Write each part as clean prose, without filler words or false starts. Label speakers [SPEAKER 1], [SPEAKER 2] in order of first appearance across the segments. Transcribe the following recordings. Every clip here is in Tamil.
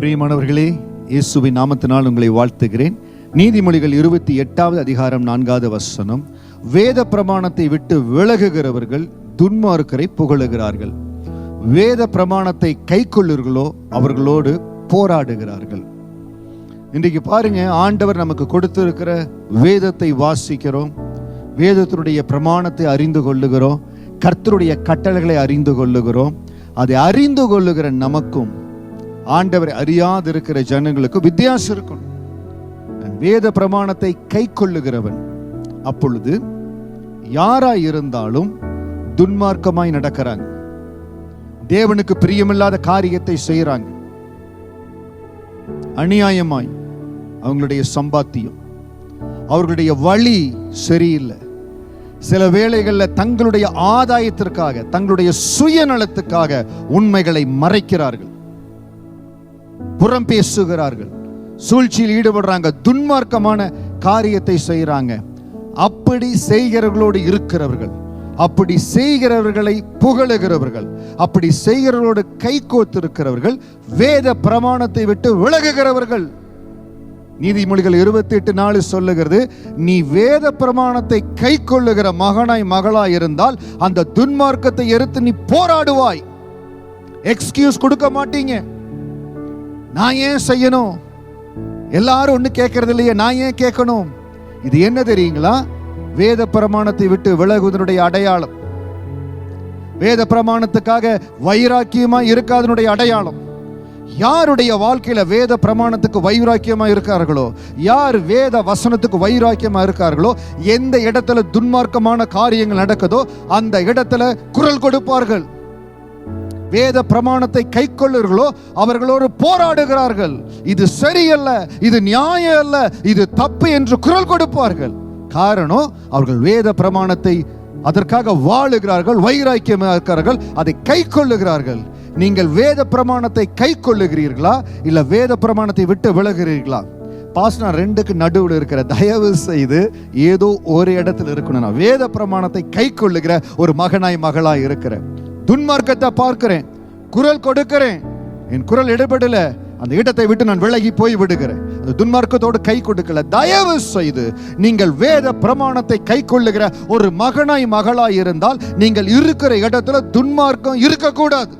[SPEAKER 1] பிரியமானவர்களே, இயேசுவின் நாமத்தினால் உங்களை வாழ்த்துகிறேன். நீதிமொழிகள் 28வது அதிகாரம் 4வது வசனம். வேத பிரமாணத்தை விட்டு விலகுகிறவர்கள் துன்மார்க்கரை புகழுகிறார்கள், வேத பிரமாணத்தை கைக்கொள்ளுர்களோ அவர்களோடு போராடுகிறார்கள். இன்றைக்கு பாருங்க, ஆண்டவர் நமக்கு கொடுத்திருக்கிற வேதத்தை வாசிக்கிறோம், வேதத்தினுடைய பிரமாணத்தை அறிந்து கொள்ளுகிறோம், கர்த்தருடைய கட்டளைகளை அறிந்து கொள்ளுகிறோம். அதை அறிந்து கொள்ளுகிற நமக்கும் ஆண்டவரை அறியாதிருக்கிற ஜனங்களுக்கும் வித்தியாசம் இருக்கும். வேத பிரமாணத்தை கை கொள்ளுகிறவன் அப்பொழுது யாராய் இருந்தாலும் துன்மார்க்கமாய் நடக்கிறாங்க, தேவனுக்கு பிரியமில்லாத காரியத்தை செய்யறாங்க, அநியாயமாய் அவங்களுடைய சம்பாத்தியம், அவர்களுடைய வழி சரியில்லை. சில வேளைகளில் தங்களுடைய ஆதாயத்திற்காக, தங்களுடைய சுயநலத்துக்காக உண்மைகளை மறைக்கிறார்கள், புறம் பேசுகிறார்கள், சூழ்ச்சியில் ஈடுபடுறாங்க, துன்மார்க்கமான காரியத்தை செய்யறாங்க. அப்படி செய்கிறவர்களோடு இருக்கிறவர்கள், அப்படி செய்கிறவர்களை புகழுகிறவர்கள், அப்படி செய்கிறவர்களோடு கை கோத்திருக்கிறவர்கள் வேத பிரமாணத்தை விட்டு விலகுகிறவர்கள். நீதிமொழிகள் 28:4 சொல்லுகிறது, நீ வேத பிரமாணத்தை கை கொள்ளுகிற மகனாய் மகளாய் இருந்தால் அந்த துன்மார்க்கத்தை எதிர்த்து நீ போராடுவாய். எக்ஸ்கியூஸ் கொடுக்க மாட்டீங்க. நான் ஏன் செய்யணும், எல்லாரும் ஒண்ணு கேட்கறது இல்லையே, நான் ஏன் கேட்கணும்? இது என்ன தெரியுங்களா? வேத பிரமாணத்தை விட்டு விலகுவதனுடைய அடையாளம், வேத பிரமாணத்துக்காக வைராக்கியமா இருக்காதனுடைய அடையாளம். யாருடைய வாழ்க்கையில வேத பிரமாணத்துக்கு வைராக்கியமா இருக்கார்களோ, யார் வேத வசனத்துக்கு வைராக்கியமா இருக்கார்களோ, எந்த இடத்துல துன்மார்க்கமான காரியங்கள் நடக்குதோ அந்த இடத்துல குரல் கொடுப்பார்கள். வேத பிரமாணத்தை கை கொள்ளுகிறோ அவர்களோடு போராடுகிறார்கள். இது சரியல்ல, இது நியாயம் அல்ல, இது தப்பு என்று குரல் கொடுப்பார்கள். காரணம், அவர்கள் வேத பிரமாணத்தை அதற்காக வாழுகிறார்கள், வைராக்கியமாக இருக்கிறார்கள், அதை கை கொள்ளுகிறார்கள். நீங்கள் வேத பிரமாணத்தை கை கொள்ளுகிறீர்களா இல்ல வேத பிரமாணத்தை விட்டு விலகுகிறீர்களா? பாஸ்னா ரெண்டுக்கு நடுவில் இருக்கிற, தயவு செய்து ஏதோ ஒரு இடத்துல இருக்கணும். நான் வேத பிரமாணத்தை கை கொள்ளுகிற ஒரு மகனாய் மகளாய் இருக்கிறேன், துன்மார்க்கத்தை பார்க்கிறேன், குரல் கொடுக்கிறேன், என் குரல் இடப்படல, அந்த இடத்தை விட்டு நான் விலகி போய் விடுகிறேன், அந்த துன்மார்க்கத்தோடு கை கொடுக்கல. தயவு செய்து நீங்கள் வேத பிரமாணத்தை கை கொள்ளுகிற ஒரு மகனாய் மகளாய் இருந்தால் நீங்கள் இருக்கிற இடத்துல துன்மார்க்கம் இருக்கக்கூடாது.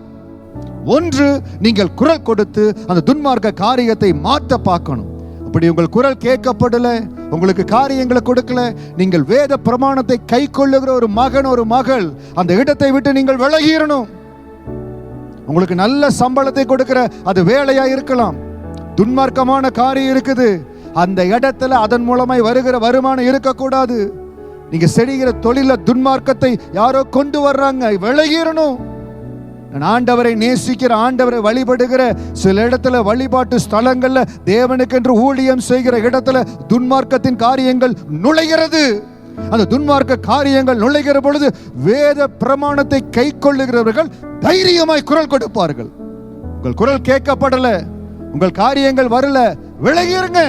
[SPEAKER 1] ஒன்று, நீங்கள் குரல் கொடுத்து அந்த துன்மார்க்க காரியத்தை மாற்ற பார்க்கணும். அப்படி உங்கள் குரல் கேட்கப்படல, உங்களுக்கு காரியங்களை கொடுக்கல, நீங்கள் வேத பிரமாணத்தை கை கொள்ளுகிற ஒரு மகன் ஒரு மகள் அந்த இடத்தை விட்டு நீங்கள் விலகிடணும். உங்களுக்கு நல்ல சம்பளத்தை கொடுக்கிற அது வேலையா இருக்கலாம், துன்மார்க்கமான காரியம் இருக்குது, அந்த இடத்துல அதன் மூலமாய் வருகிற வருமானம் இருக்கக்கூடாது. நீங்க செய்கிற தொழில துன்மார்க்கத்தை யாரோ கொண்டு வர்றாங்க, விலகிடணும். ஆண்டவரை நேசிக்கிற, ஆண்டவரை வழிபடுகிற, சில இடத்துல வழிபாட்டு ஸ்தலங்கள்ல தேவனுக்கென்று ஊழியம் செய்கிற இடத்துல துன்மார்க்கத்தின் காரியங்கள் நுழைகிறது. அந்த துன்மார்க்க காரியங்கள் நுழைகிற பொழுது வேத பிரமாணத்தை கை கொள்ளுகிறவர்கள் தைரியமாய் குரல் கொடுப்பார்கள். உங்கள் குரல் கேட்கப்படல, உங்கள் காரியங்கள் வரல, விலகிருங்க.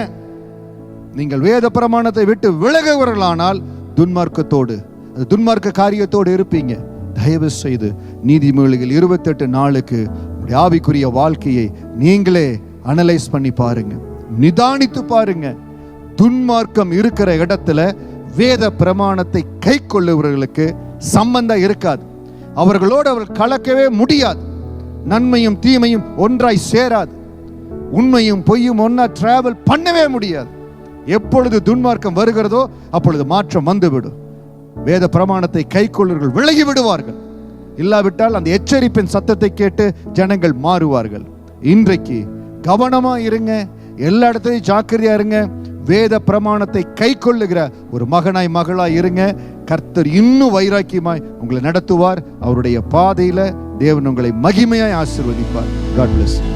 [SPEAKER 1] நீங்கள் வேத பிரமாணத்தை விட்டு விலகுவர்களானால் துன்மார்க்கத்தோடு, துன்மார்க்க காரியத்தோடு இருப்பீங்க. தயவு செய்து நீதிமொழிகள் 28:4 ஆவிக்குரிய வாழ்க்கையை நீங்களே அனலைஸ் பண்ணி பாருங்க, நிதானித்து பாருங்க. துன்மார்க்கம் இருக்கிற இடத்துல வேத பிரமாணத்தை கை கொள்ளுவர்களுக்கு சம்பந்தம் இருக்காது, அவர்களோடு அவர்கள் கலக்கவே முடியாது. நன்மையும் தீமையும் ஒன்றாய் சேராது, உண்மையும் பொய்யும் ஒன்னா டிராவல் பண்ணவே முடியாது. எப்பொழுது துன்மார்க்கம் வருகிறதோ அப்பொழுது மாற்றம் வந்துவிடும். வேத பிரமாணத்தை கை கொள்ளுவர்கள் விலகி விடுவார்கள். இல்லாவிட்டால் அந்த எச்சரிப்பின் சத்தத்தை கேட்டு ஜனங்கள் மாறுவார்கள். இன்றைக்கு கவனமா இருங்க, எல்லா இடத்துலையும் ஜாக்கிரதையா இருங்க. வேத பிரமாணத்தை கை கொள்ளுகிற ஒரு மகனாய் மகளாய் இருங்க. கர்த்தர் இன்னும் வைராக்கியமாய் உங்களை நடத்துவார். அவருடைய பாதையில தேவன் உங்களை மகிமையாய் ஆசீர்வதிப்பார். God bless you.